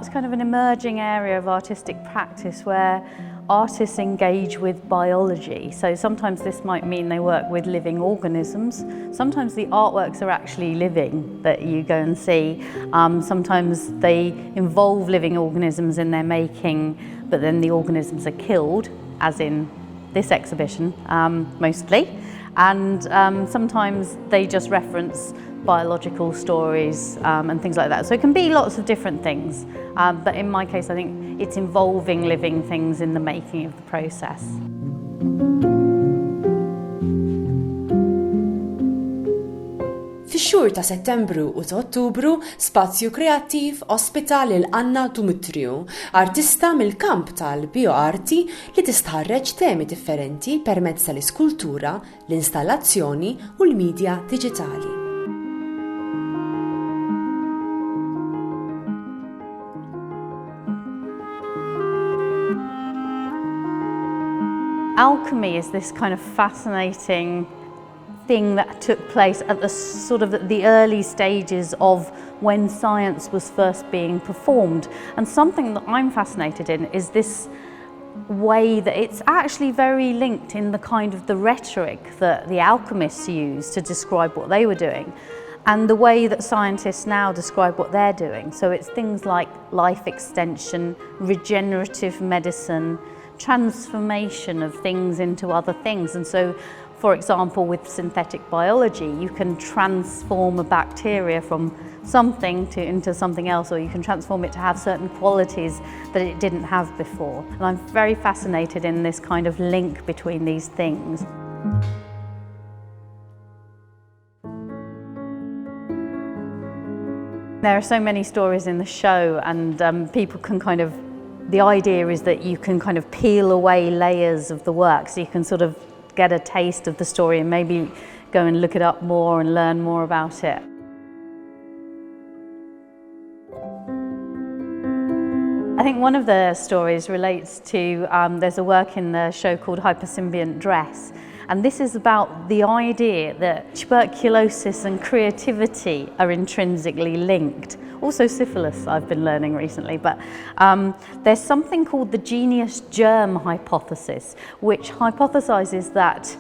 art's kind of an emerging area of artistic practice where artists engage with biology. So sometimes this might mean they work with living organisms. Sometimes the artworks are actually living that you go and see. Sometimes they involve living organisms in their making, but then the organisms are killed, as in this exhibition, mostly. And sometimes they just reference biological stories and things like that. So it can be lots of different things. But in my case, I think it's involving living things in the making of the process. Fix-xhur ta' Settembru u ta' Ottubru, Spazju Kreattiv ospita lil Anna Dumitriu, artista mill-kamp tal-bijoarti li tistħarreġ temi differenti permezz tal-iskultura, l-installazzjoni u l-midja diġitali. Alchemy is this kind of fascinating thing that took place at the early stages of when science was first being performed. And something that I'm fascinated in is this way that it's actually very linked in the kind of the rhetoric that the alchemists used to describe what they were doing and the way that scientists now describe what they're doing. So it's things like life extension, regenerative medicine, transformation of things into other things. And so, for example, with synthetic biology, you can transform a bacteria from something into something else, or you can transform it to have certain qualities that it didn't have before. And I'm very fascinated in this kind of link between these things. There are so many stories in the show, and people can the idea is that you can kind of peel away layers of the work, so you can sort of get a taste of the story and maybe go and look it up more and learn more about it. I think one of the stories relates to, there's a work in the show called Hypersymbiont Dress, and this is about the idea that tuberculosis and creativity are intrinsically linked. Also syphilis, I've been learning recently, but there's something called the genius germ hypothesis, which hypothesizes that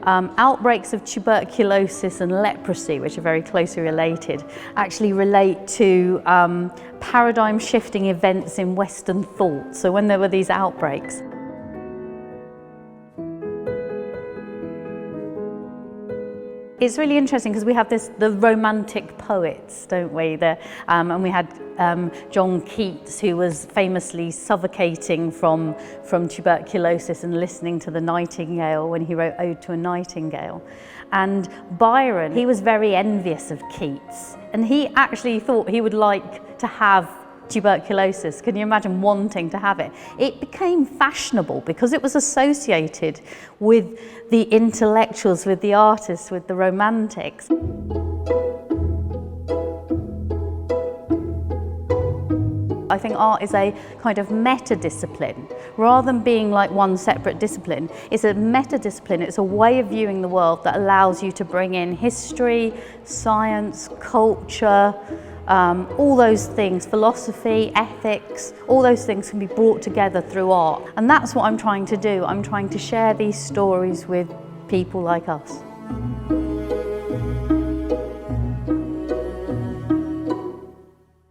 outbreaks of tuberculosis and leprosy, which are very closely related, actually relate to paradigm-shifting events in Western thought. So when there were these outbreaks, it's really interesting because we have the romantic poets, don't we? And we had John Keats, who was famously suffocating from tuberculosis and listening to the nightingale when he wrote Ode to a Nightingale. And Byron, he was very envious of Keats, and he actually thought he would like to have tuberculosis. Can you imagine wanting to have it? It became fashionable because it was associated with the intellectuals, with the artists, with the romantics. I think art is a kind of meta-discipline. Rather than being like one separate discipline, it's a meta-discipline. It's a way of viewing the world that allows you to bring in history, science, culture, all those things, philosophy, ethics, all those things can be brought together through art. And that's what I'm trying to do. I'm trying to share these stories with people like us.